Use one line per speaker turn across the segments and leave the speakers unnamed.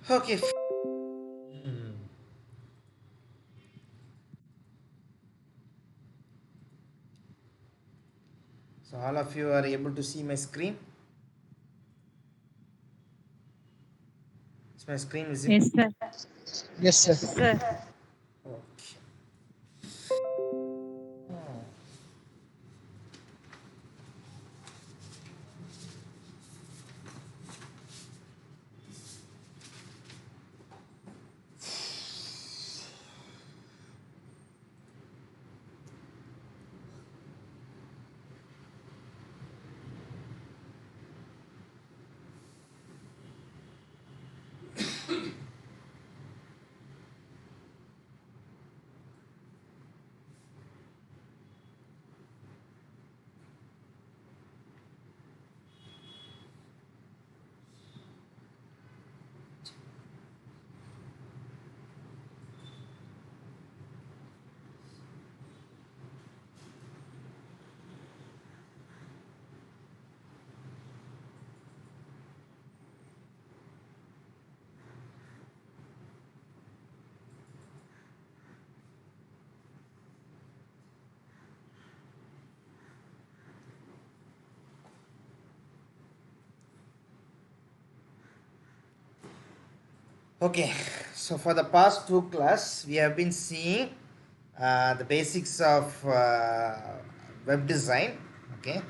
Okay. So all of you are able to see my screen. Is my screen visible?
Yes, sir.
Yes, sir.
Sir.
Okay. Okay, so for the past two class, we have been seeing the basics of web design. Okay,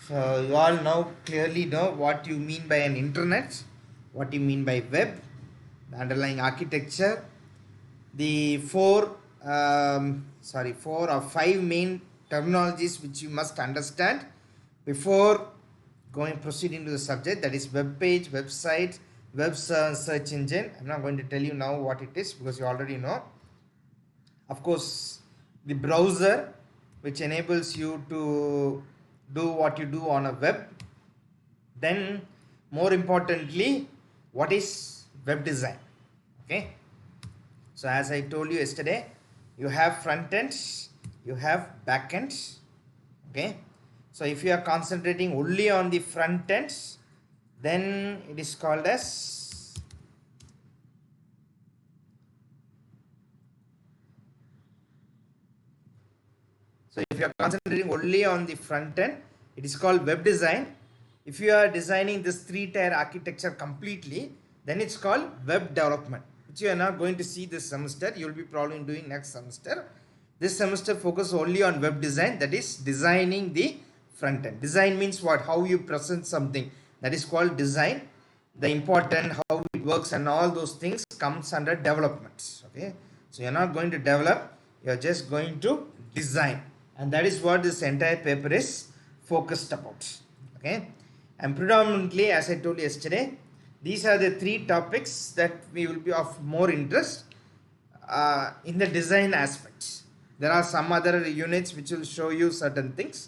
so you all now clearly know what you mean by an internet, what you mean by web, the underlying architecture, the four or five main terminologies which you must understand before going proceeding to the subject, that is web page, website, search engine. I'm not going to tell you now what it is because you already know. Of course, the browser, which enables you to do what you do on a web. Then more importantly, what is web design? Okay, so as I told you yesterday, you have front ends, you have back ends. Okay, so if you are concentrating only on the front ends, then it is called as if you are concentrating only on the front end, it is called web design. If you are designing this three-tier architecture completely, then it's called web development, which you are not going to see this semester. You will be probably doing next semester. This semester focus only on web design, that is designing the front end. Design means what? How you present something. That is called design. The important how it works and all those things comes under development. Okay, so you're not going to develop, you're just going to design, and that is what this entire paper is focused about. Okay, and predominantly, as I told you yesterday, these are the three topics that we will be of more interest in the design aspects. There are some other units which will show you certain things.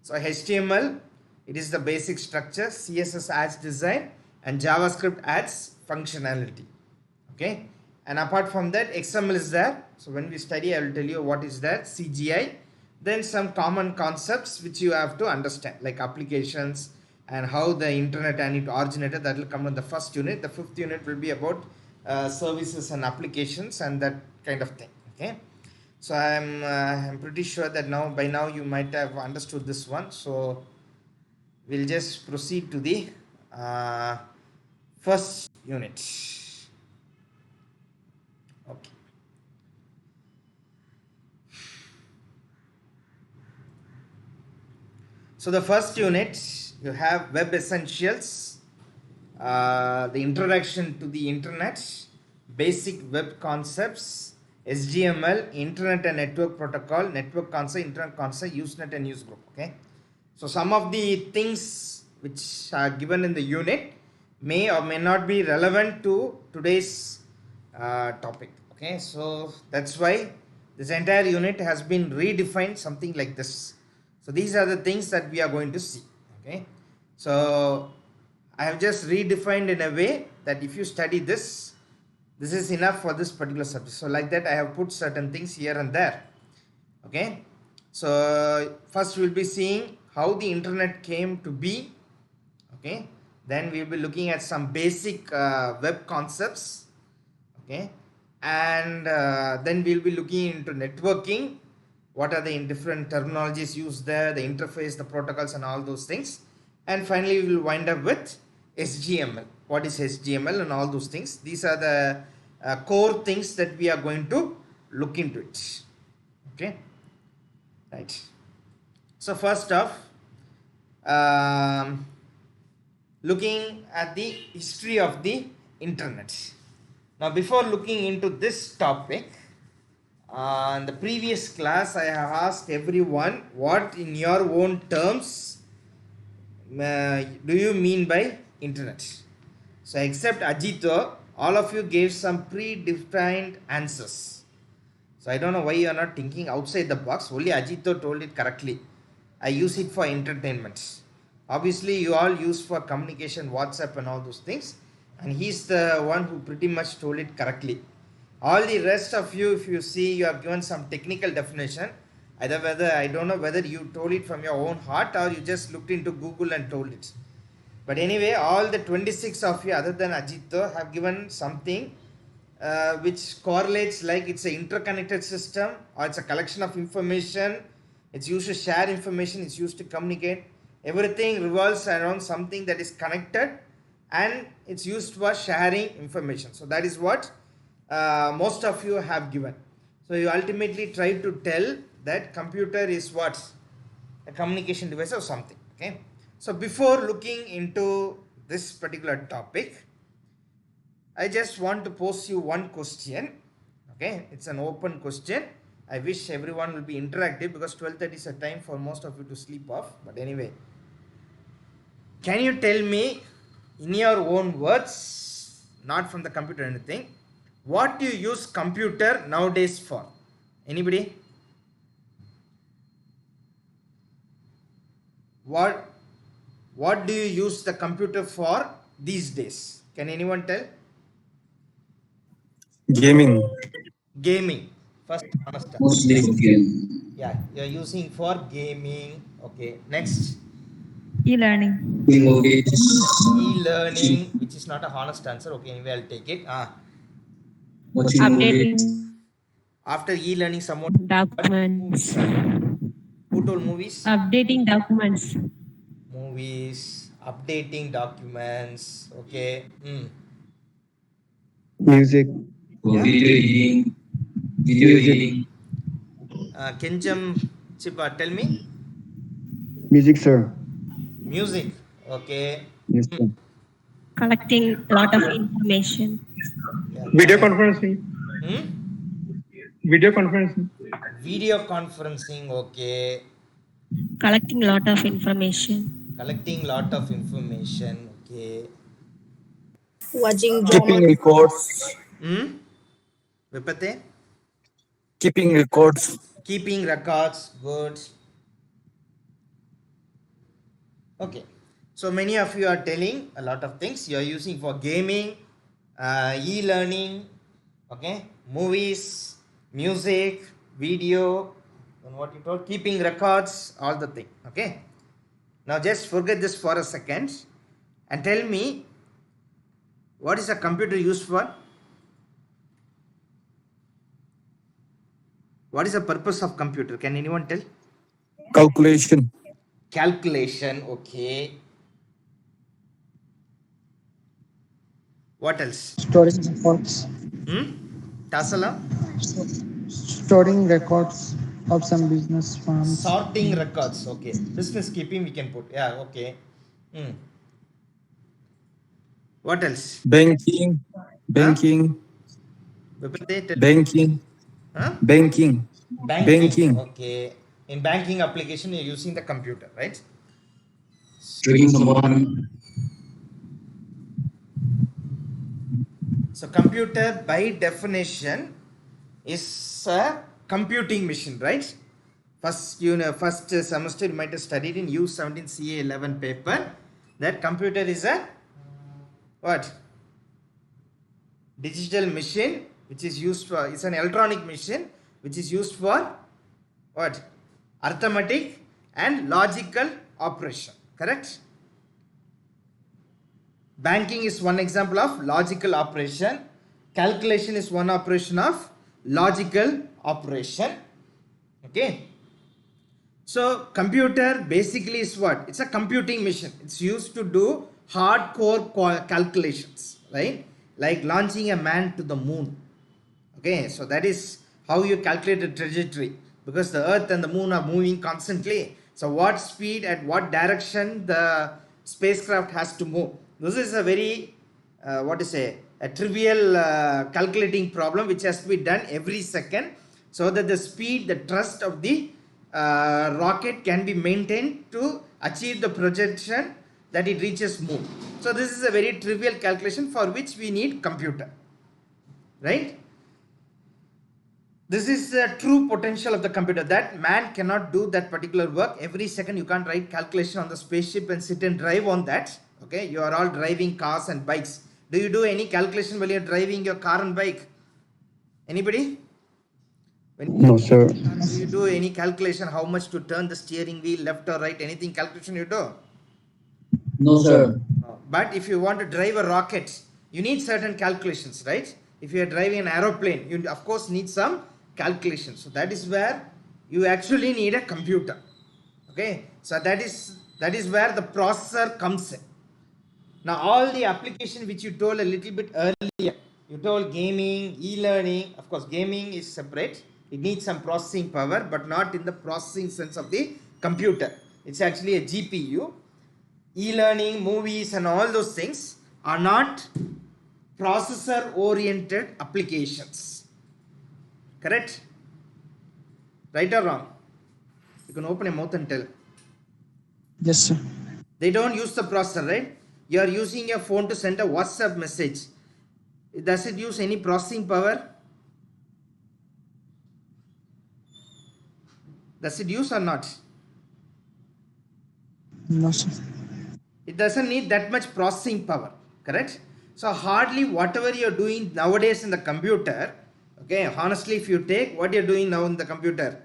So HTML, it is the basic structure. CSS adds design, and JavaScript adds functionality. Okay, and apart from that, XML is there. So when we study, I will tell you what is that. CGI, then some common concepts which you have to understand, like applications and how the internet and it originated. That will come in the first unit. The fifth unit will be about services and applications and that kind of thing. Okay, so I'm pretty sure that now by now you might have understood this one. So we'll just proceed to the first unit. Okay. So the first unit, you have web essentials, the introduction to the internet, basic web concepts, HTML, internet and network protocol, network concept, internet concept, Usenet and Newsgroup. Okay, so some of the things which are given in the unit may or may not be relevant to today's topic. Okay, so that's why this entire unit has been redefined something like this. So these are the things that we are going to see. Okay, so I have just redefined in a way that if you study this, this is enough for this particular subject. So like that I have put certain things here and there. Okay, so first we'll be seeing how the internet came to be. Okay, Then we will be looking at some basic web concepts. Okay, and then we'll be looking into networking. What are the different terminologies used there, the interface, the protocols, and all those things. And finally, we will wind up with HTML. What is HTML and all those things? These are the core things that we are going to look into it. Okay, right. So first off, looking at the history of the internet. Now, before looking into this topic, in the previous class, I have asked everyone what, in your own terms, do you mean by internet? So, except Ajito, all of you gave some predefined answers. So, I don't know why you are not thinking outside the box. Only Ajito told it correctly. I use it for entertainment. Obviously, you all use for communication, WhatsApp, and all those things. And he's the one who pretty much told it correctly. All the rest of you, if you see, you have given some technical definition. Either whether, I don't know whether you told it from your own heart or you just looked into Google and told it. But anyway, all the 26 of you, other than Ajito, have given something which correlates, like it's an interconnected system or it's a collection of information. It's used to share information, it's used to communicate. Everything revolves around something that is connected and it's used for sharing information. So that is what most of you have given. So you ultimately try to tell that computer is what? A communication device or something. Okay. So before looking into this particular topic, I just want to pose you one question. Okay, it's an open question. I wish everyone will be interactive because 12:30 is a time for most of you to sleep off. But anyway, can you tell me in your own words, not from the computer or anything, what do you use computer nowadays for? Anybody? What do you use the computer for these days? Can anyone tell?
Gaming.
Gaming. First, understand.
Mostly for game.
Yeah, you're using for gaming. Okay, next.
E-learning.
E-learning, which is not a honest answer. Okay, anyway, I'll take it.
Watching
Updating
After e-learning, someone
documents.
who told movies?
Updating documents.
Movies, updating documents. Okay.
Music.
For video editing. Video editing.
Kenjam Chipa, tell me.
Music, sir.
Music. Okay.
Yes, sir.
Collecting a lot of information.
Yeah.
Video conferencing.
Video conferencing. Okay.
Collecting a lot of information.
Collecting lot of information. Okay.
Watching
Keeping
drama.
records.
Vipate?
Keeping records.
Keeping records. Good. Okay. So many of you are telling a lot of things. You are using for gaming, e-learning, okay, movies, music, video, and what you told, keeping records, all the thing. Okay. Now just forget this for a second and tell me, what is a computer used for? What is the purpose of computer? Can anyone tell?
Calculation.
Calculation. Okay. What else?
Storing records.
Tasala?
Storing records of some business firms.
Sorting records. Okay. Business keeping we can put. Yeah. Okay. What else?
Banking. Banking. Banking.
Huh?
Banking. Banking.
Okay. In banking application, you're using the computer, right?
Trading someone.
So computer by definition is a computing machine, right? First semester you might have studied in U17 CA 11 paper that computer is a what? Digital machine which is used for, it's an electronic machine which is used for what? Arithmetic and logical operation, correct? Banking is one example of logical operation. Calculation is one operation of logical operation. Okay. So computer basically is what? It's a computing machine. It's used to do hardcore calculations, right? Like launching a man to the moon. Okay, so that is how you calculate the trajectory, because the earth and the moon are moving constantly. So what speed, at what direction the spacecraft has to move. This is a very a trivial calculating problem which has to be done every second, so that the speed, the thrust of the rocket can be maintained to achieve the projection that it reaches moon. So this is a very trivial calculation for which we need computer, right? This is the true potential of the computer, that man cannot do that particular work. Every second you can't write calculation on the spaceship and sit and drive on that. Okay, you are all driving cars and bikes. Do you do any calculation while you are driving your car and bike? Anybody?
No, sir.
Do you do any calculation how much to turn the steering wheel, left or right? Anything calculation you do?
No, sir.
No. But if you want to drive a rocket, you need certain calculations, right? If you are driving an aeroplane, you of course need some calculations. So that is where you actually need a computer. Okay, so that is where the processor comes in. Now all the application which you told a little bit earlier, you told gaming, e-learning. Of course gaming is separate, it needs some processing power, but not in the processing sense of the computer. It's actually a GPU. E-learning, movies and all those things are not processor oriented applications. Correct? Right or wrong? You can open your mouth and tell.
Yes, sir.
They don't use the processor, right? You are using your phone to send a WhatsApp message. Does it use any processing power? Does it use or not?
No, sir.
It doesn't need that much processing power, correct? So hardly whatever you're doing nowadays in the computer, okay, honestly if you take what you're doing now in the computer,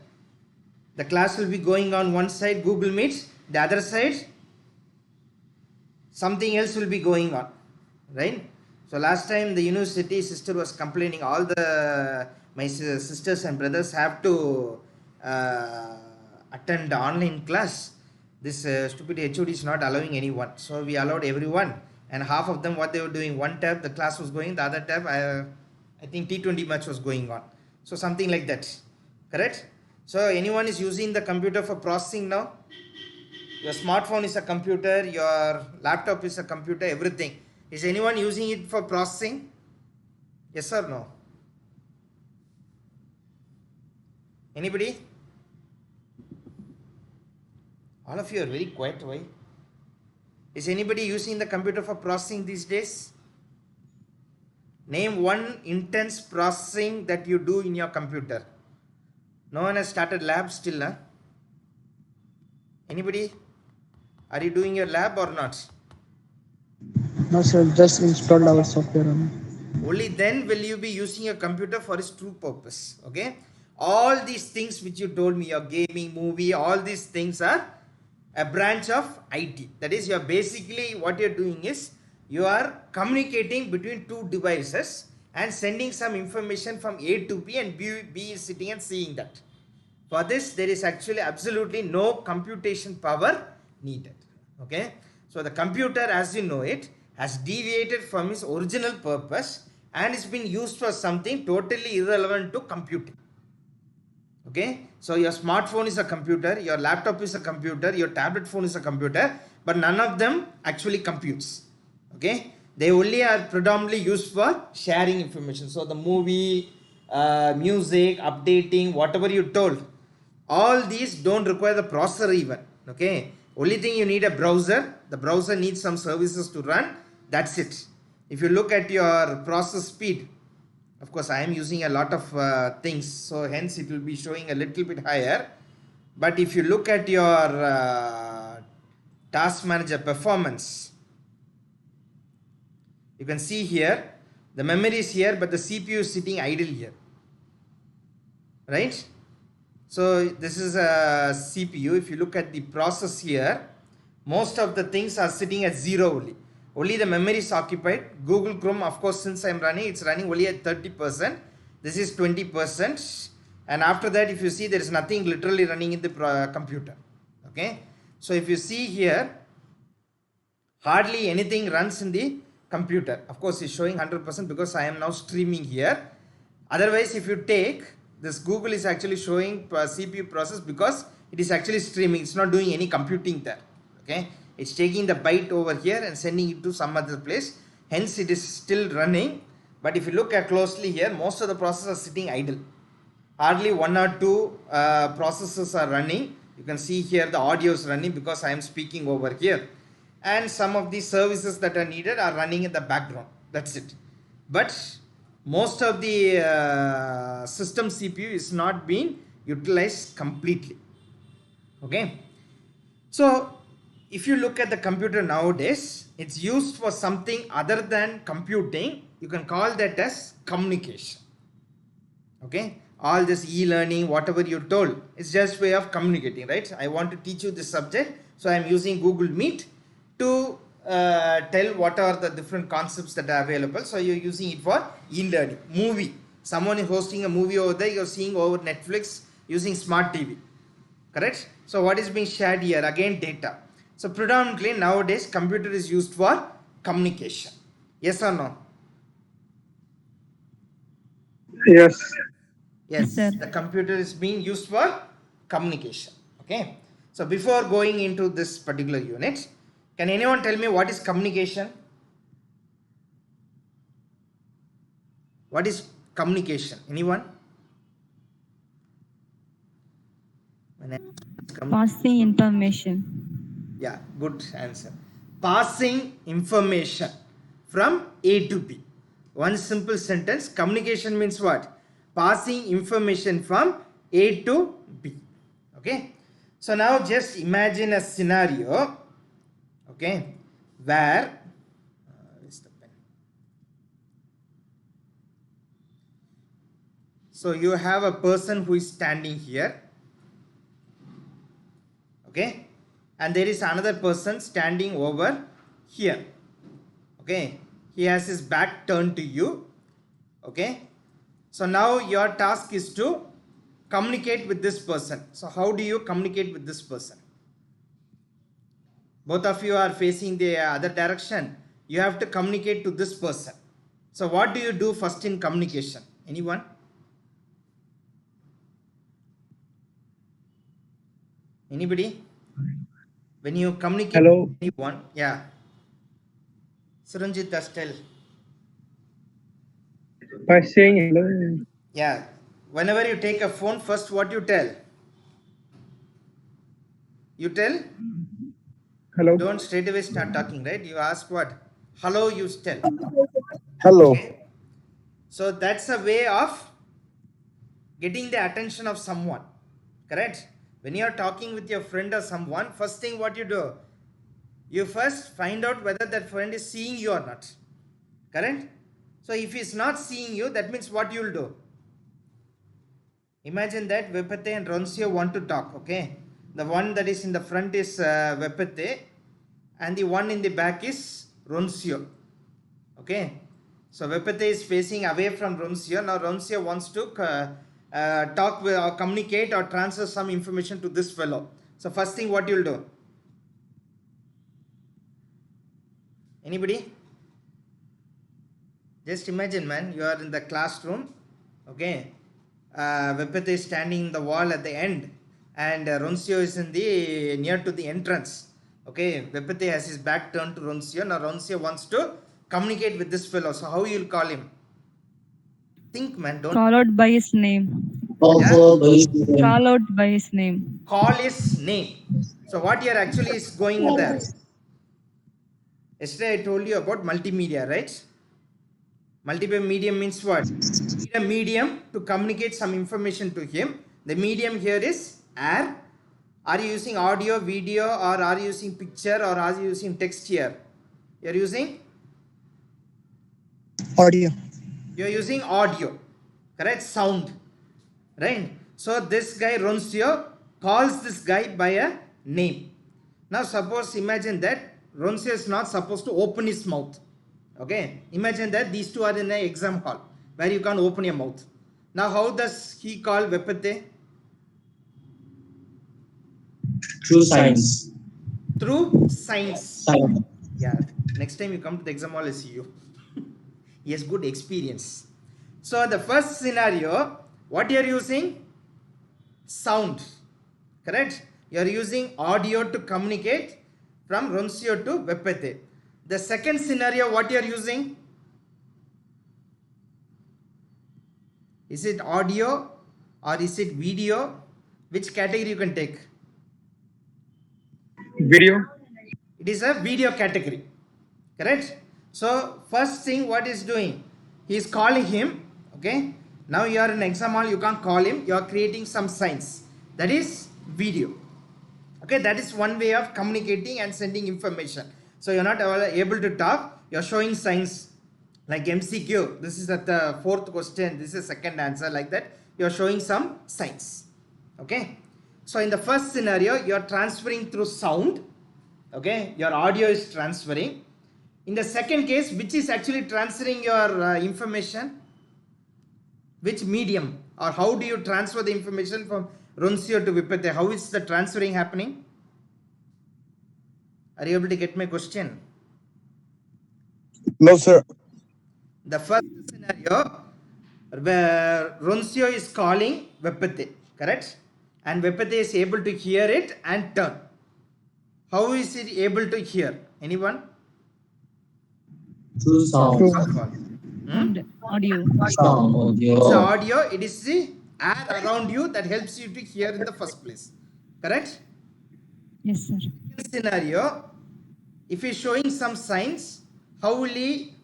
the class will be going on one side, Google Meet, the other side something else will be going on, right? So last time the university sister was complaining, all the my sisters and brothers have to attend the online class. This stupid HOD is not allowing anyone, so we allowed everyone, and half of them what they were doing, one tab the class was going, the other tab I think T20 match was going on, so something like that, correct? So anyone is using the computer for processing now? Your smartphone is a computer, your laptop is a computer, everything. Is anyone using it for processing? Yes or no? Anybody? All of you are very quiet. Why? Is anybody using the computer for processing these days? Name one intense processing that you do in your computer. No one has started lab still, huh? Anybody? Are you doing your lab or not?
No, sir. Just installed our software on it.
Only then will you be using your computer for its true purpose. Okay? All these things which you told me, your gaming, movie, all these things are a branch of IT. That is, you are basically what you are doing is you are communicating between two devices and sending some information from A to B, and B is sitting and seeing that. For this, there is actually absolutely no computation power needed. Okay? So the computer as you know it has deviated from its original purpose and it's been used for something totally irrelevant to computing. Okay, so your smartphone is a computer, your laptop is a computer, your tablet phone is a computer, but none of them actually computes. Okay, they only are predominantly used for sharing information. So the movie, music, updating, whatever you told, all these don't require the processor even. Okay, only thing you need a browser. The browser needs some services to run. That's it. If you look at your process speed, of course I am using a lot of things, so hence it will be showing a little bit higher. But if you look at your task manager performance, you can see here the memory is here but the CPU is sitting idle here, right? So this is a CPU. If you look at the process here, most of the things are sitting at 0 only. only the memory is occupied. Google Chrome, of course, since I'm running, it's running only at 30%. This is 20%. And after that, if you see, there is nothing literally running in the computer. Okay. So if you see here, hardly anything runs in the computer. Of course, it's showing 100% because I am now streaming here. Otherwise, if you take this, Google is actually showing CPU process because it is actually streaming. It's not doing any computing there. Okay, it's taking the byte over here and sending it to some other place. Hence, it is still running. But if you look at closely here, most of the processes are sitting idle. Hardly one or two processes are running. You can see here the audio is running because I am speaking over here. And some of the services that are needed are running in the background. That's it. But most of the system CPU is not being utilized completely. Okay. So if you look at the computer nowadays, it's used for something other than computing. You can call that as communication. Okay. All this e-learning, whatever you told, it's just way of communicating, right? I want to teach you this subject, so I am using Google Meet to tell what are the different concepts that are available. So you're using it for e-learning. Movie, someone is hosting a movie over there, you're seeing over Netflix using smart TV, correct? So what is being shared here? Again, data. So predominantly nowadays computer is used for communication. Yes or no?
Yes.
Yes,
Sir.
the computer is being used for communication. Okay. So before going into this particular unit, can anyone tell me what is communication? What is communication? Anyone?
Passing information.
Yeah, good answer. Passing information from A to B. One simple sentence. Communication means what? Passing information from A to B. Okay. So now just imagine a scenario. Okay, where is the pen? So you have a person who is standing here. Okay, and there is another person standing over here. Okay, he has his back turned to you. Okay, so now your task is to communicate with this person. So how do you communicate with this person? Both of you are facing the other direction. You have to communicate to this person. So what do you do first in communication? Anyone? Anybody? When you communicate
Hello.
with anyone, yeah. Suranjit, does tell.
By saying hello.
Yeah. Whenever you take a phone, first what you tell? You tell?
Hello.
Don't straight away start talking, right? You ask what? Hello, you tell.
Hello.
Okay. So that's a way of getting the attention of someone. Correct? When you are talking with your friend or someone, first thing what you do? You first find out whether that friend is seeing you or not. Correct? So if he is not seeing you, that means what you will do? Imagine that Vepate and Roncio want to talk, okay? The one that is in the front is Vepate and the one in the back is Roncio. Okay? So Vepate is facing away from Roncio. Now Roncio wants to talk with, or communicate or transfer some information to this fellow. So first thing what you will do? Anybody? Just imagine, man, you are in the classroom, okay? Vepate is standing in the wall at the end and Roncio is in the near to the entrance. Okay, Vepate has his back turned to Roncio. Now Roncio wants to communicate with this fellow. So how you will call him? Think, man, don't
Call out by his name.
Yeah.
Call out by his name.
Call his name. So what you are actually is going there. Yesterday I told you about multimedia, right? Multiple medium means what? You need a medium to communicate some information to him. The medium here is air. Are you using audio, video, or are you using picture, or are you using text here? You are using?
Audio.
You are using audio, correct? Sound, right? So this guy Roncio calls this guy by a name. Now suppose imagine that Roncio is not supposed to open his mouth. Okay, imagine that these two are in an exam hall where you can't open your mouth. Now, how does he call Vepete?
Through science.
Through signs.
Science.
Yeah, next time you come to the exam hall, I see you. He has good experience. So, the first scenario, what you are using? Sound. Correct? You are using audio to communicate from Roncio to Vepete. The second scenario, what you are using? Is it audio or is it video? Which category you can take?
Video.
It is a video category. Correct? So first thing what is doing? He is calling him. Okay. Now you are in exam hall, you can't call him. You are creating some signs. That is video. Okay. That is one way of communicating and sending information. So you are not able to talk. You are showing signs like MCQ. This is at the fourth question. This is second answer, like that. You are showing some signs. Okay. So in the first scenario, you are transferring through sound. Okay. Your audio is transferring. In the second case, which is actually transferring your information? Which medium, or how do you transfer the information from Roncio to Vepete? How is the transferring happening? Are you able to get my question?
No, sir.
The first scenario where Roncio is calling Vepete, correct? And Vepete is able to hear it and turn. How is it able to hear? Anyone?
Through sound.
And audio.
Sound audio.
It's audio, it is the air around you that helps you to hear in the first place. Correct?
Yes, sir.
Second scenario, if he is showing some signs, how will he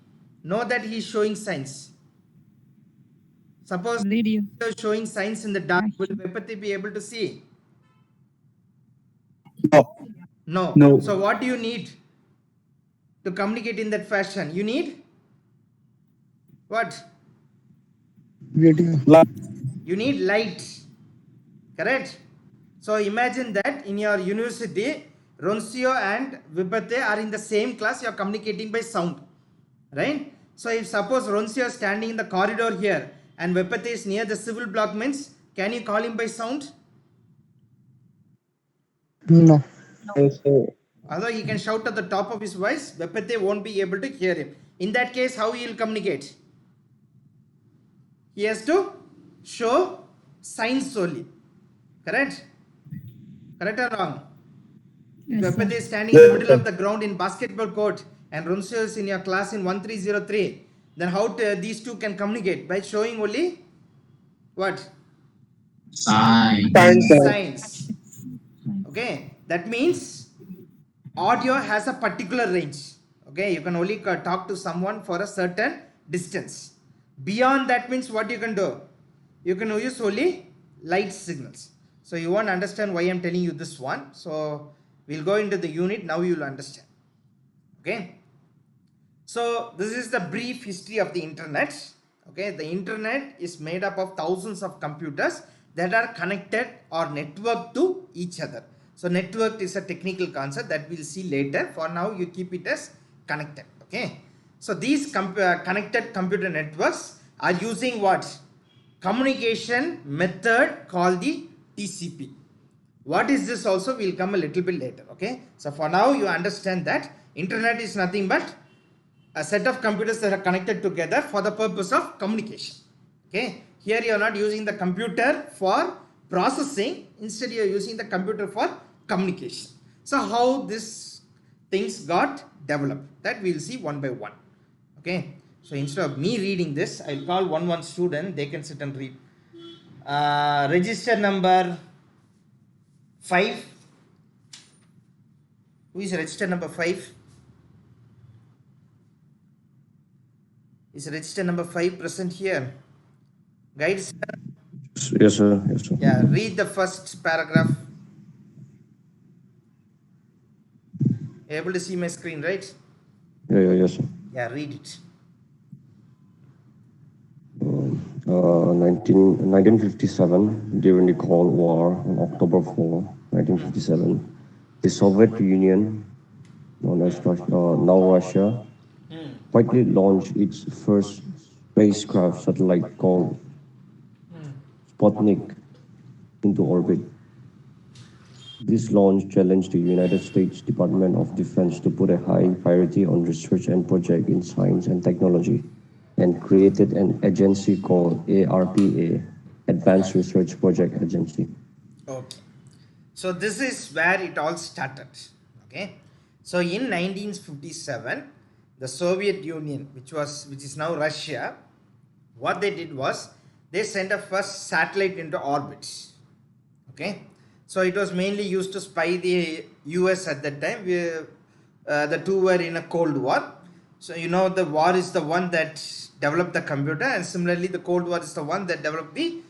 know that he is showing signs? Suppose
Video.
he is showing signs in the dark, will Vepete be able to see?
No.
No.
No.
So what do you need to communicate in that fashion? You need what?
Video.
You need light. Correct? So imagine that in your university, Roncio and Vepete are in the same class, you are communicating by sound. Right? So if suppose Roncio is standing in the corridor here and Vepete is near the civil block, means can you call him by sound?
No.
Yes, sir.
Although he can shout at the top of his voice, Vepete won't be able to hear him. In that case, how he will communicate? He has to show signs only. Correct? Correct or wrong?
Yes, sir.
Vepete is standing in the middle of the ground in basketball court and Roncio is in your class in 1303. Then how these two can communicate? By showing only what?
Sign.
Signs. Okay, that means audio has a particular range. Okay, you can only talk to someone for a certain distance. Beyond that means what you can do? You can use only light signals. So you won't understand why I'm telling you this one. So we'll go into the unit. Now you will understand. Okay. So this is the brief history of the internet. Okay, the internet is made up of thousands of computers that are connected or networked to each other. So networked is a technical concept that we'll see later. For now, you keep it as connected. Okay. So these connected computer networks are using what? Communication method called the TCP. What is this also? We'll come a little bit later. Okay. So for now, you understand that internet is nothing but a set of computers that are connected together for the purpose of communication. Okay. Here you are not using the computer for processing. Instead, you are using the computer for communication. So how these things got developed, that we will see one by one. Okay. So instead of me reading this, I'll call one student. They can sit and read. Register number 5. Who is register number 5? Is register number 5 present here? Guides.
Yes, sir. Yes, sir.
Yeah, read the first paragraph. You're able to see my screen, right?
Yes, sir.
Yeah, read it.
1957, during the Cold War, on October 4, 1957, the Soviet Union known as now Russia, quietly launched its first spacecraft satellite called Sputnik into orbit. This launch challenged the United States Department of Defense to put a high priority on research and project in science and technology, and created an agency called ARPA, Advanced Research Project Agency.
Okay. So this is where it all started. Okay. So in 1957, the Soviet Union, which is now Russia, what they did was they sent a first satellite into orbit. Okay. So it was mainly used to spy the US at that time. The two were in a Cold War. So you know the war is the one that developed the computer, and similarly the Cold War is the one that developed the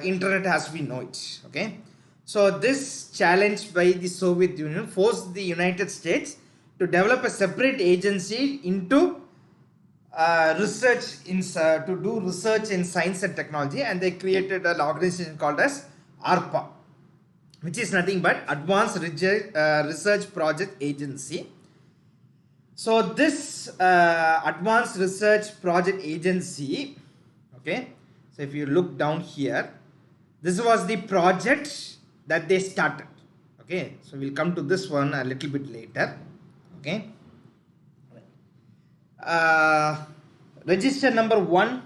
internet as we know it. Okay. So this challenge by the Soviet Union forced the United States to develop a separate agency into to do research in science and technology, and they created an organization called as ARPA, which is nothing but Advanced Research Project Agency. So this Advanced Research Project Agency, okay, so if you look down here, this was the project that they started. Okay, so we'll come to this one a little bit later. Okay. Register number 1,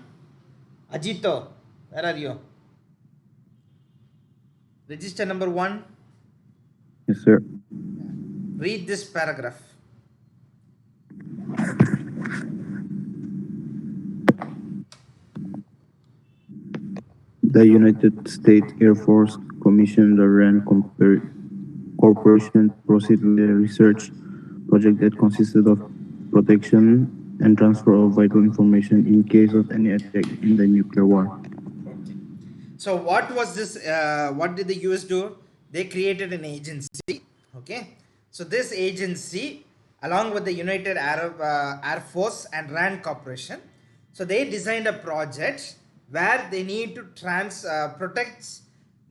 Ajito, where are you? Register number 1.
Yes, sir.
Read this paragraph.
The United States Air Force commissioned the RAND Corporation to proceed with a research project that consisted of protection and transfer of vital information in case of any attack in the nuclear war.
So what was this? What did the US do? They created an agency. Okay. So this agency, along with the United Arab Air Force and RAND Corporation, so they designed a project where they need to protect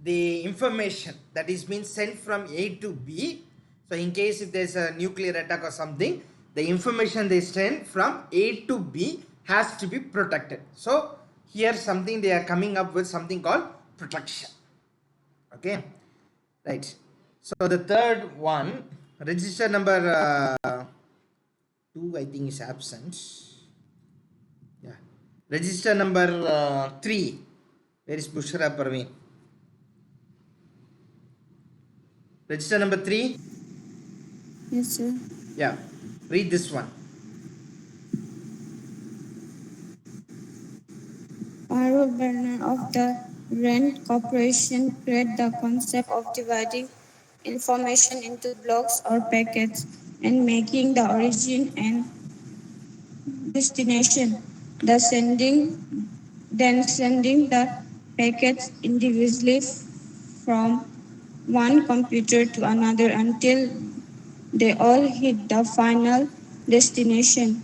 the information that is being sent from A to B. So in case if there's a nuclear attack or something, the information they send from A to B has to be protected. So here something they are coming up with something called protection. Okay, right. So the third one, register number 2, I think is absent. Yeah, register number 3. Where is Bushra Parveen? Register number 3.
Yes, sir.
Yeah, read this one.
Arul Bernard of the RAND Corporation created the concept of dividing information into blocks or packets and making the origin and destination. Then sending the packets individually from one computer to another until they all hit the final destination.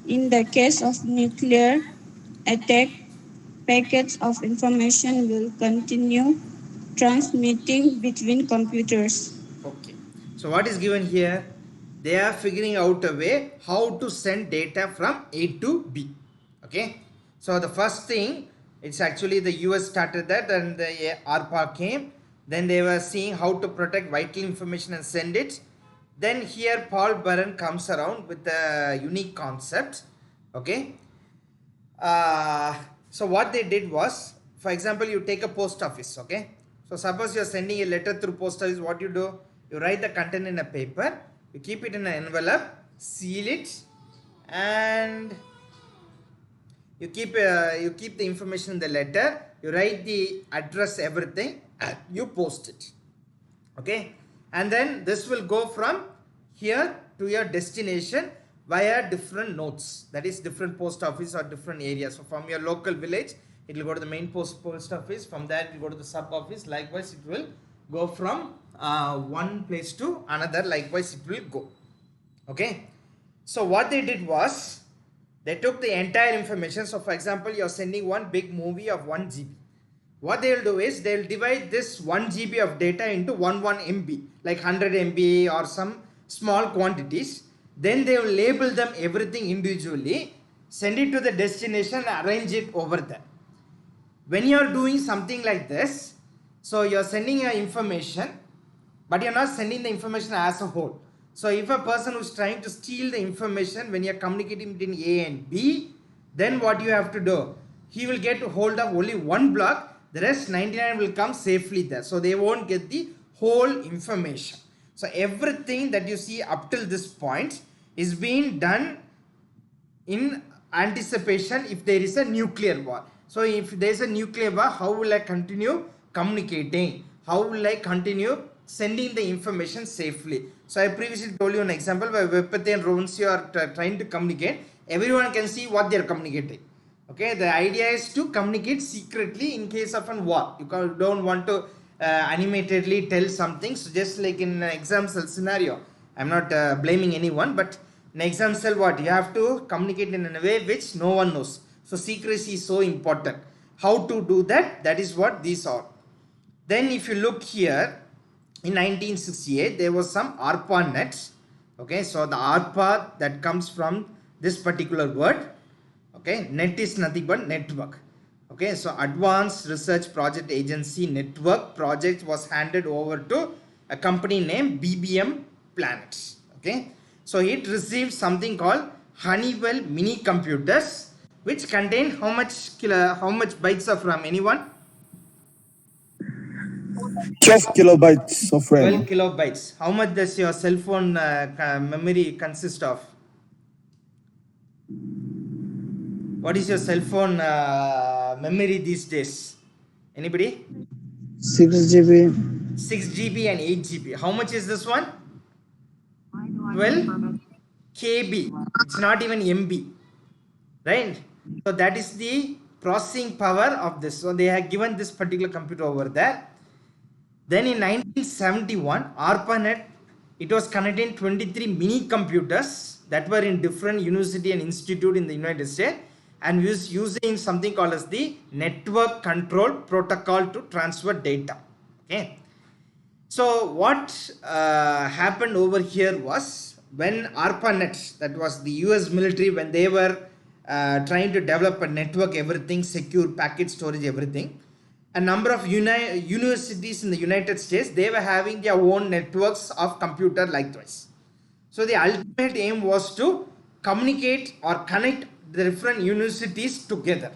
In the case of nuclear attack, packets of information will continue transmitting between computers.
Okay, so what is given here? They are figuring out a way how to send data from A to B. Okay, so the first thing, it's actually the US started that, and the ARPA came. Then they were seeing how to protect vital information and send it. Then here Paul Baran comes around with a unique concept. Okay, so what they did was, for example, you take a post office. Okay, so suppose you are sending a letter through post office. What you do? You write the content in a paper, you keep it in an envelope, seal it, and you keep the information in the letter. You write the address, everything, and you post it. Okay, and then this will go from here to your destination via different nodes, that is different post office or different areas. So from your local village, it will go to the main post office. From there it will go to the sub office. Likewise, it will go from one place to another. Likewise, it will go. Okay, so what they did was they took the entire information. So for example, you are sending one big movie of 1 GB. What they will do is they will divide this 1 GB of data into 1 MB, like 100 MB or some small quantities. Then they will label them everything individually, send it to the destination, arrange it over there. When you are doing something like this, so you are sending your information, but you are not sending the information as a whole. So if a person who is trying to steal the information when you are communicating between A and B, then what you have to do? He will get hold of only one block, the rest 99 will come safely there. So they won't get the whole information. So everything that you see up till this point is being done in anticipation if there is a nuclear war. So if there is a nuclear war, how will I continue communicating? How will I continue sending the information safely? So I previously told you an example where Webpathy and Ronsi are trying to communicate. Everyone can see what they are communicating. Okay, the idea is to communicate secretly in case of a war. You don't want to animatedly tell something. So just like in exam cell scenario, I'm not blaming anyone, but in exam cell, what you have to communicate in a way which no one knows. So secrecy is so important. How to do that? That is what these are. Then if you look here, in 1968 there was some ARPANET. Okay, so the ARPA, that comes from this particular word. Okay, net is nothing but network. Okay, so Advanced Research Project Agency Network project was handed over to a company named BBM Planet. Okay, so it received something called Honeywell mini computers, which contain how much bytes of RAM? Anyone?
12 kilobytes of
12
RAM.
kilobytes. How much does your cell phone memory consist of? What is your cell phone memory these days? Anybody?
6 GB.
6 GB and 8 GB. How much is this one? 12 KB. It's not even MB. Right? So that is the processing power of this. So they have given this particular computer over there. Then in 1971, ARPANET, it was connecting 23 mini computers that were in different university and institute in the United States, and was using something called as the network control protocol to transfer data. Okay. So what happened over here was, when ARPANET, that was the US military, when they were trying to develop a network, everything secure, packet storage, everything, a number of universities in the United States, they were having their own networks of computer likewise. So the ultimate aim was to communicate or connect the different universities together.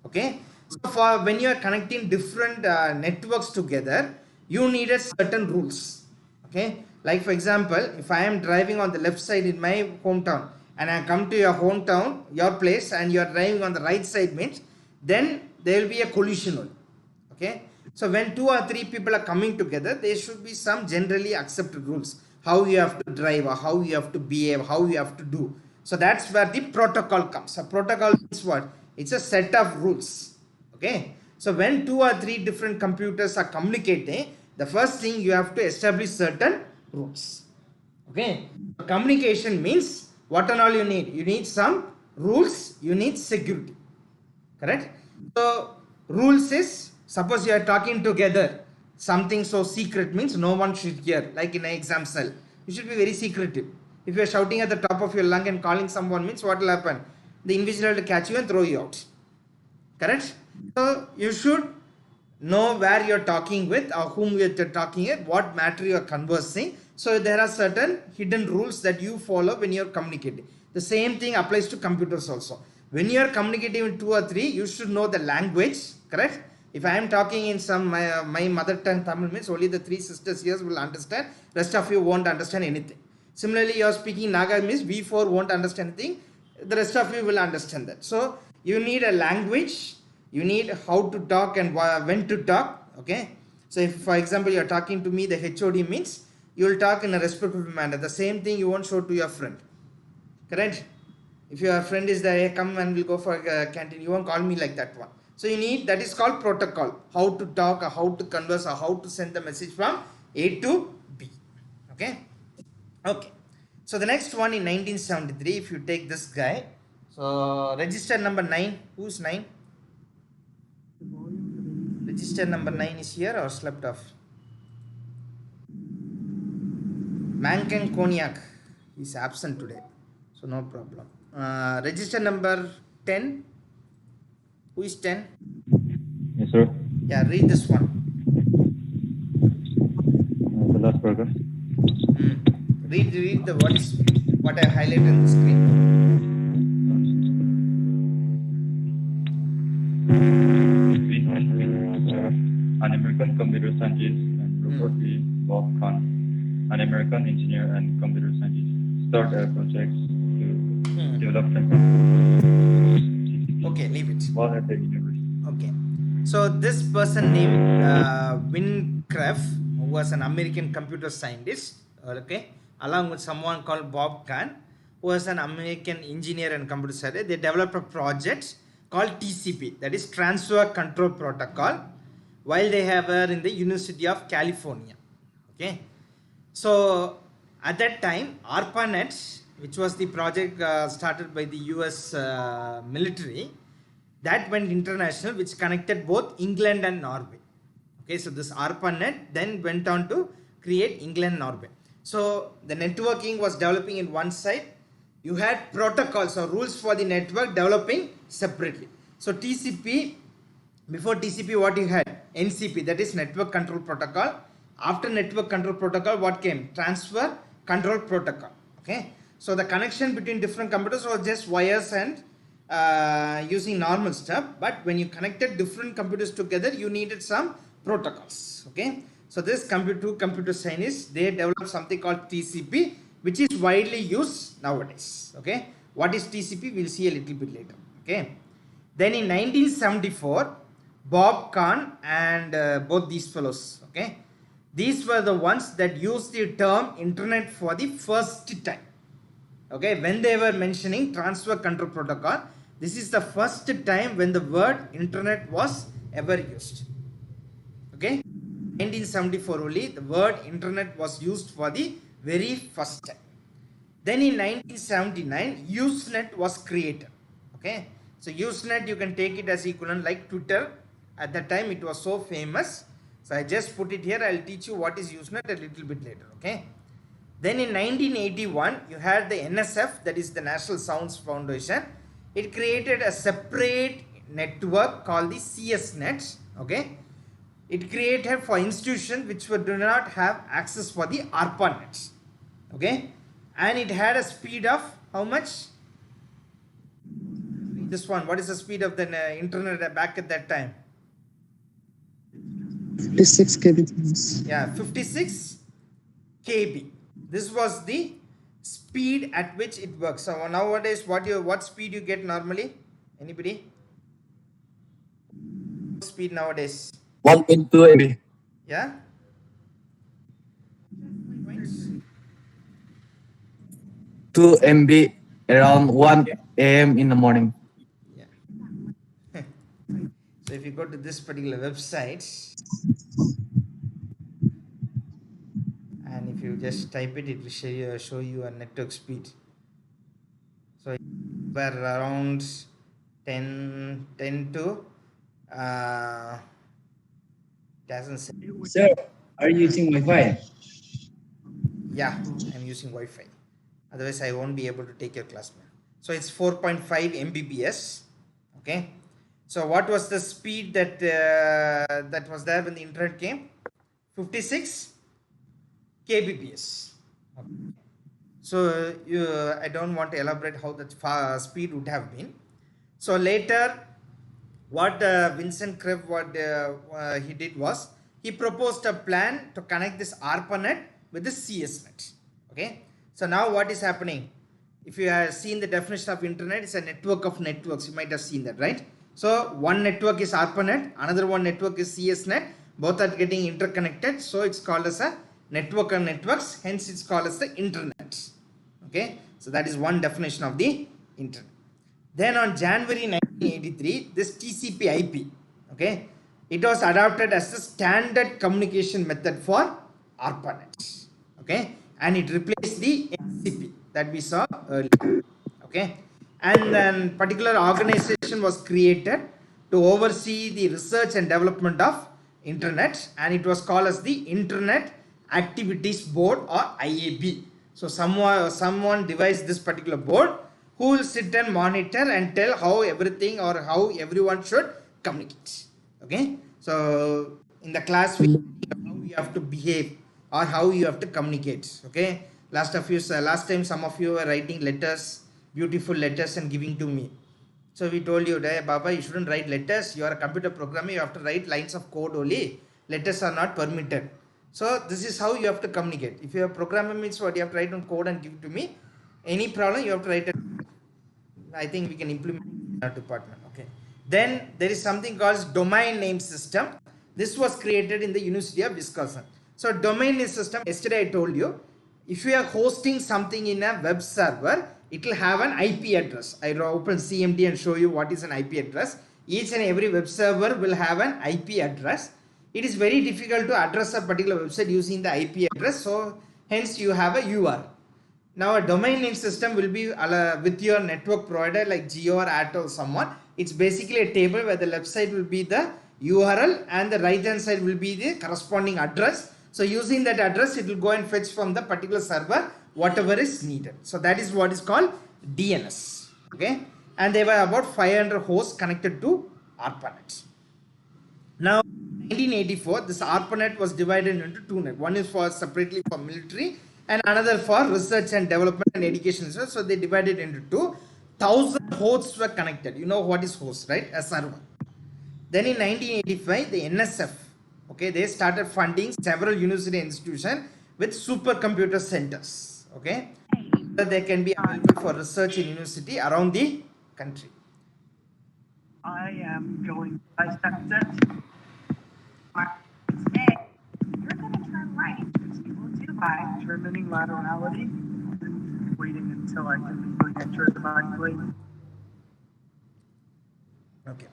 Okay, so for when you are connecting different networks together, you needed certain rules. Okay, like for example, if I am driving on the left side in my hometown and I come to your hometown, your place, and you are driving on the right side, means then there will be a collision only. Okay, so when 2 or 3 people are coming together, there should be some generally accepted rules, how you have to drive or how you have to behave, how you have to do. So that's where the protocol comes. A protocol is what? It's a set of rules. Okay, so when 2 or 3 different computers are communicating, the first thing you have to establish certain rules. Okay, communication means what and all you need? You need some rules, you need security. Correct? So rules is, suppose you are talking together, something so secret means no one should hear, like in an exam cell. You should be very secretive. If you are shouting at the top of your lung and calling someone, means what will happen? The individual will catch you and throw you out. Correct? So you should know where you are talking with or whom you are talking with, what matter you are conversing. So there are certain hidden rules that you follow when you are communicating. The same thing applies to computers also. When you are communicating with 2 or 3, you should know the language. Correct? If I am talking in some my mother tongue Tamil, means only the 3 sisters here will understand. Rest of you won't understand anything. Similarly, you are speaking Naga, means we 4 won't understand anything. The rest of you will understand that. So you need a language. You need how to talk and when to talk. Okay. So if, for example, you are talking to me, the HOD, means you will talk in a respectful manner. The same thing you won't show to your friend. Correct? If your friend is there, hey, come and we'll go for a canteen, you won't call me like that one. So you need, that is called protocol. How to talk or how to converse or how to send the message from A to B. Okay. Okay. So the next one in 1973, if you take this guy, so register number 9, who's 9? Register number 9 is here or slept off? Mankan Konyak is absent today, so no problem. Register number 10. Who is 10?
Yes, sir.
Yeah, read this one.
The last paragraph.
Read the words what I highlighted on the screen.
An American computer scientist and Robert E. Bob Kahn, an American engineer and computer scientist, start a project to develop
Okay, leave it.
while at the university.
Okay, so this person named Wincreff, who was an American computer scientist, okay, along with someone called Bob Kahn, who was an American engineer and computer scientist, they developed a project called TCP, that is Transfer Control Protocol, while they were in the University of California. Okay, so at that time, ARPANET, which was the project started by the US military, that went international, which connected both England and Norway. Okay, so this ARPANET then went on to create England and Norway. So the networking was developing in one side. You had protocols or rules for the network developing separately. So TCP, before TCP what you had? NCP, that is Network Control Protocol. After Network Control Protocol, what came? Transfer Control Protocol. Okay, so the connection between different computers was just wires and using normal stuff, but when you connected different computers together, you needed some protocols. Okay, so this two computer scientists, they developed something called TCP, which is widely used nowadays. Okay, what is TCP? We'll see a little bit later. Okay, then in 1974, Bob Kahn and both these fellows, okay, these were the ones that used the term internet for the first time. Okay, when they were mentioning transfer control protocol, this is the first time when the word internet was ever used. Okay, 1974 only the word internet was used for the very first time. Then in 1979, Usenet was created. Okay, so Usenet, you can take it as equivalent like Twitter. At that time it was so famous, so I just put it here. I'll teach you what is Usenet a little bit later. Okay, then in 1981 you had the NSF, that is the National Science Foundation. It created a separate network called the CSNet. Okay, it created for institutions which do not have access for the ARPANET. Okay, and it had a speed of how much? This one, what is the speed of the internet back at that time?
56 kbps.
Yeah, 56 KB. This was the speed at which it works. So nowadays, what speed you get normally? Anybody? Speed nowadays?
1.2 MB.
Yeah.
2 MB around 1 a.m. in the morning.
Yeah. So if you go to this particular website, and if you just type it, it will show you a network speed. So we're around 10 to doesn't say.
Sir, are you using Wi-Fi?
Yeah, I'm using Wi-Fi. Otherwise, I won't be able to take your class, man. So it's 4.5 Mbps. Okay. So what was the speed that that was there when the internet came? 56 kbps. Okay. So I don't want to elaborate how that speed would have been. So later, what Vincent Krev, he did was, he proposed a plan to connect this ARPANET with the CSNet. Okay. So now what is happening? If you have seen the definition of internet, it's a network of networks. You might have seen that, right? So one network is ARPANET, another one network is CSNet. Both are getting interconnected. So it's called as a network of networks. Hence it's called as the internet. Okay. So that is one definition of the internet. Then on January 1983, this TCP IP, okay, it was adopted as the standard communication method for ARPANET. Okay. And it replaced the NCP that we saw earlier. Okay, and then particular organization was created to oversee the research and development of internet, and it was called as the Internet Activities Board or IAB. So someone devised this particular board who will sit and monitor and tell how everything or how everyone should communicate. Okay, so in the class we how you have to behave or how you have to communicate. Okay, last time some of you were writing letters, beautiful letters, and giving to me. So we told you that Baba, you shouldn't write letters. You are a computer programmer, you have to write lines of code only. Letters are not permitted. So this is how you have to communicate. If you are a programmer, means what, you have to write on code and give to me. Any problem you have to write it. I think we can implement in our department. Okay. Then there is something called domain name system. This was created in the University of Wisconsin. So domain name system, yesterday I told you, if you are hosting something in a web server, it will have an IP address. I will open CMD and show you what is an IP address. Each and every web server will have an IP address. It is very difficult to address a particular website using the IP address. So hence you have a URL. Now a domain name system will be with your network provider like Jio or Airtel or someone. It's basically a table where the left side will be the URL and the right hand side will be the corresponding address. So using that address, it will go and fetch from the particular server whatever is needed. So that is what is called DNS. Okay, and there were about 500 hosts connected to ARPANET. Now 1984, this ARPANET was divided into two nets. One is for separately for military and another for research and development and education. So they divided into two. 1,000 hosts were connected. You know what is host, right? A server. Then in 1985, the NSF, okay, they started funding several university institutions with supercomputer centers. Okay, so they can be available for research in university around the country.
I am going to dissect it. Today, you're going to turn right, as you will do by determining laterality and waiting until I can really enter the mindfully.
Okay.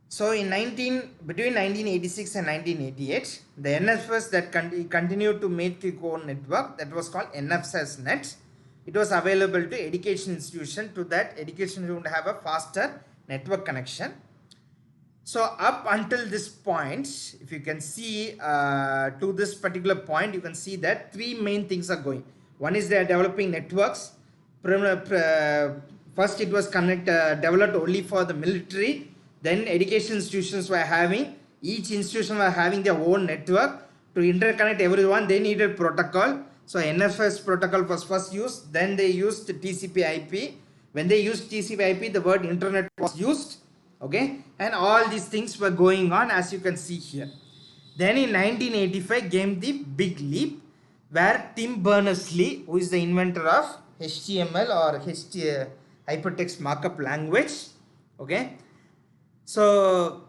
So in between 1986 and 1988, the NFS that continued to make the core network that was called NFS Net. It was available to education institution. To that education would have a faster network connection. So up until this point, if you can see to this particular point, you can see that three main things are going. One is they are developing networks. First it was developed only for the military. Then education institutions were having, each institution were having their own network. To interconnect everyone, they needed protocol. So NFS protocol was first used. Then they used TCP/IP. When they used TCP/IP, the word internet was used. Okay, and all these things were going on, as you can see here. Then in 1985 came the big leap, where Tim Berners-Lee, who is the inventor of HTML or hypertext markup language, okay, so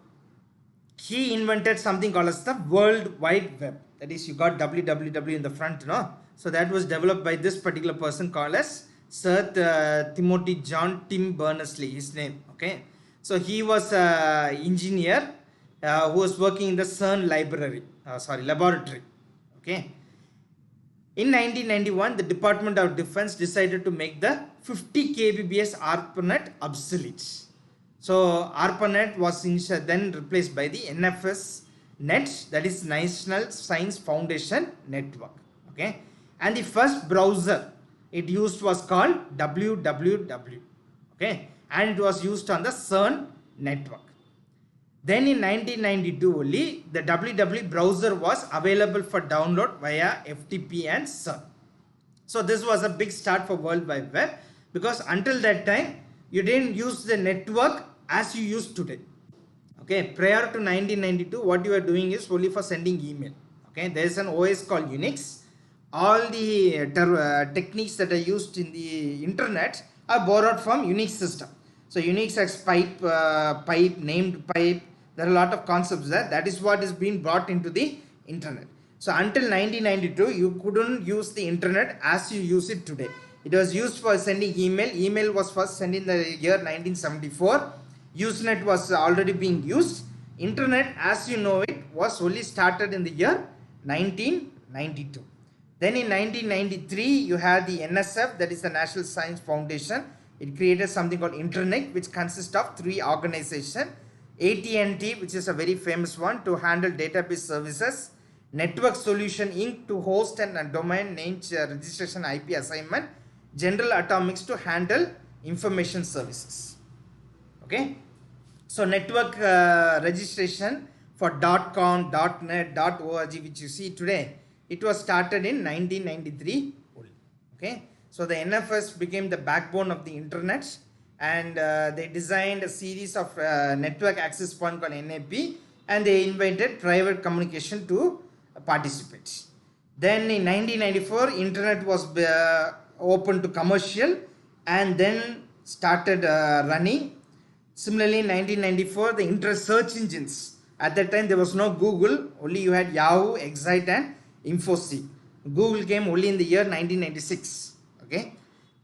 he invented something called as the World Wide Web. That is, you got www in the front, no? So that was developed by this particular person called as Sir Timothy John Tim Berners-Lee, his name. Okay, so he was an engineer who was working in the CERN laboratory. Okay. In 1991, the Department of Defense decided to make the 50 kbps ARPANET obsolete. So ARPANET was then replaced by the NFS Net, that is National Science Foundation Network. Okay, and the first browser it used was called www. Okay, and it was used on the CERN network. Then in 1992 only, the www browser was available for download via FTP and CERN. So this was a big start for World Wide Web, because until that time you didn't use the network as you use today. Okay, prior to 1992, what you are doing is only for sending email. Okay, there is an OS called Unix. All the techniques that are used in the internet are borrowed from Unix system. So Unix has pipe, named pipe. There are a lot of concepts there. That is what is being brought into the internet. So until 1992, you couldn't use the internet as you use it today. It was used for sending email. Email was first sent in the year 1974. Usenet was already being used. Internet, as you know it, was only started in the year 1992. Then in 1993, you had the NSF, that is the National Science Foundation. It created something called Internet, which consists of three organizations. AT&T, which is a very famous one to handle database services. Network Solution Inc. to host and a domain name registration IP assignment, General Atomics to handle information services. Okay, so network registration for .com, .net, .org, which you see today, it was started in 1993 only. Okay, so the NFS became the backbone of the internet, and they designed a series of network access point called NAP, and they invited private communication to participate. Then in 1994, internet was open to commercial and then started running. Similarly, in 1994, the internet search engines, at that time there was no Google, only you had Yahoo, Excite and Infoseek. Google came only in the year 1996. Okay,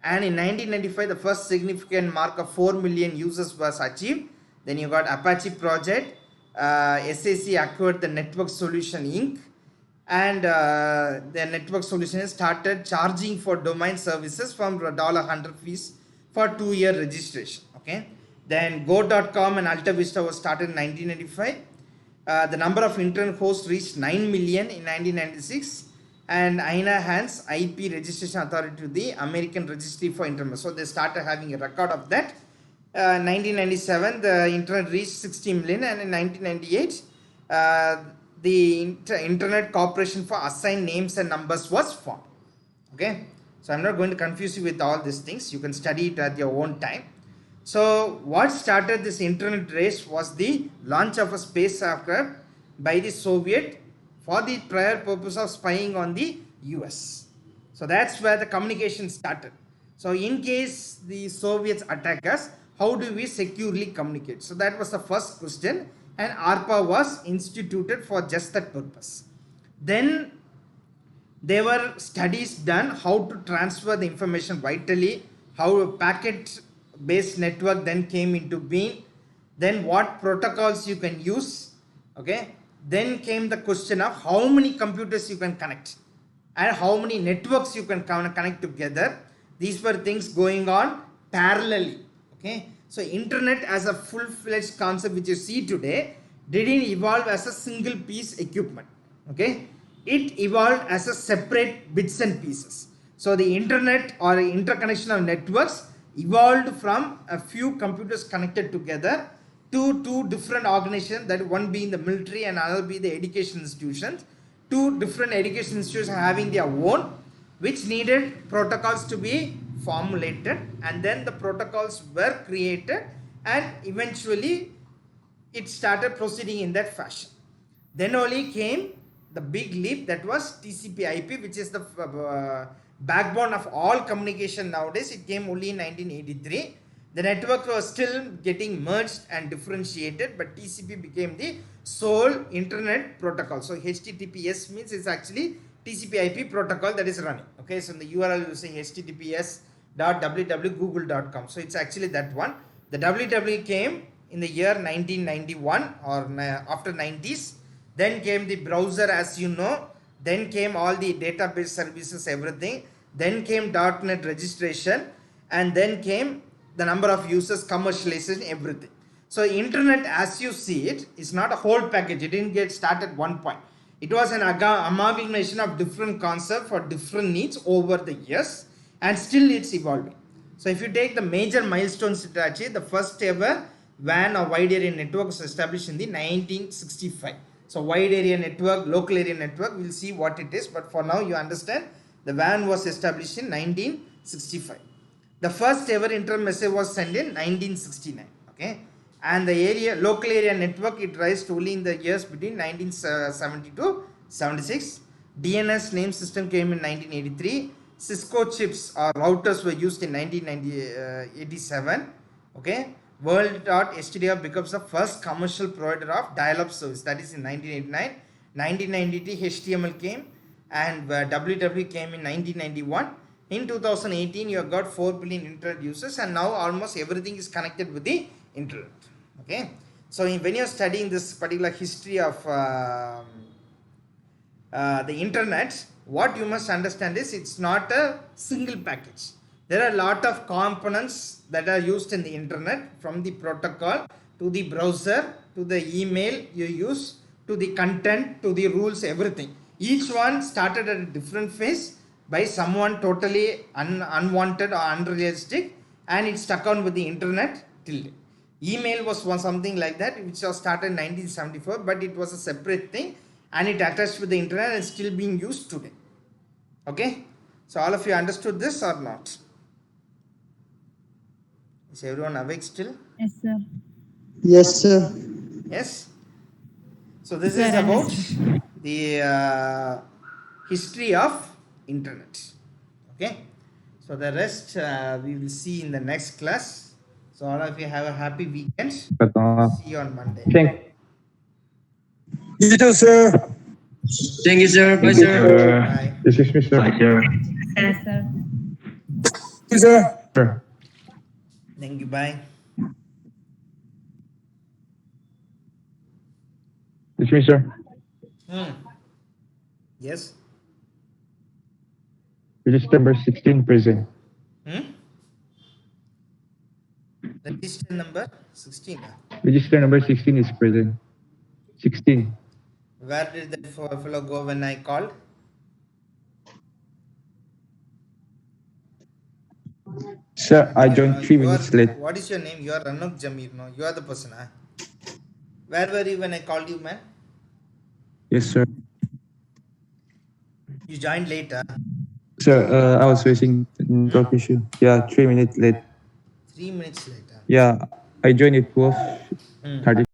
and in 1995 the first significant mark of 4 million users was achieved. Then you got Apache project, SAC acquired the Network Solution Inc., and the Network Solution started charging for domain services from $100 fees for 2-year registration. Okay, then Go.com and Alta Vista was started in 1995. The number of internet hosts reached 9 million in 1996, and INA hands IP registration authority to the American Registry for Internet. So they started having a record of that. 1997 the internet reached 60 million, and in 1998 the Internet Corporation for Assigned Names and Numbers was formed. Okay, so I'm not going to confuse you with all these things, you can study it at your own time. So what started this internet race was the launch of a space aircraft by the Soviet for the prior purpose of spying on the US. So that's where the communication started. So in case the Soviets attack us, how do we securely communicate? So that was the first question, and ARPA was instituted for just that purpose. Then there were studies done how to transfer the information vitally, how a packet based network then came into being, then what protocols you can use. Okay, then came the question of how many computers you can connect and how many networks you can connect together. These were things going on parallelly. Okay, so internet as a full-fledged concept which you see today didn't evolve as a single piece equipment. Okay, it evolved as a separate bits and pieces. So the internet or interconnection of networks evolved from a few computers connected together to two different organizations, that one being the military and another be the education institutions. Two different education institutions having their own, which needed protocols to be formulated, and then the protocols were created, and eventually it started proceeding in that fashion. Then only came the big leap, that was TCP/IP, which is the backbone of all communication nowadays. It came only in 1983. The network was still getting merged and differentiated, but TCP became the sole internet protocol. So HTTPS means it's actually TCP/IP protocol that is running. Okay, so in the URL you say https.www.google.com. So it's actually that one. The www came in the year 1991 or after 90s. Then came the browser, as you know. Then came all the database services, everything. Then came .NET registration, and then came the number of users, commercialization, everything. So internet as you see it is not a whole package. It didn't get started at one point. It was an amalgamation of different concepts for different needs over the years, and still it's evolving. So if you take the major milestones it achieved, the first ever WAN or wide area network was established in the 1965. So wide area network, local area network, we'll see what it is, but for now you understand the WAN was established in 1965. The first ever internet message was sent in 1969. Okay, and the local area network, it raised only in the years between 1970 to 76. DNS name system came in 1983. Cisco chips or routers were used in 1987. Okay, World.stdr becomes the first commercial provider of dial-up service, that is in 1989. 1993 HTML came, and www came in 1991. In 2018 you have got 4 billion internet users, and now almost everything is connected with the internet. Okay, so when you are studying this particular history of the internet, what you must understand is it's not a single package. There are a lot of components that are used in the internet, from the protocol to the browser to the email you use to the content to the rules, everything. Each one started at a different phase by someone totally unwanted or unrealistic, and it stuck on with the internet till date. Email was something like that, which was started in 1974, but it was a separate thing, and it attached with the internet and still being used today. Okay, so all of you understood this or not? Is everyone awake still?
Yes, sir.
Yes, sir.
Yes. So this is about the history of internet. Okay. So the rest we will see in the next class. So all of you have a happy weekend. See you on Monday.
You too, sir.
Thank you, sir. Bye, sir.
Bye.
Excuse me, sir.
Yes, sir.
You, sir.
Thank you. Bye.
Excuse me, sir.
Yes.
Register number 16 present.
Register number 16.
Register number 16 is present. 16.
Where did that fellow go when I called?
Sir, I joined 3 minutes late.
What is your name? You are Ranok Jamir. No, you are the person. Where were you when I called you, man?
Yes, sir.
You joined later.
Sir, I was facing network issue. Yeah, 3 minutes late.
3 minutes later.
Yeah, I joined at 12:30.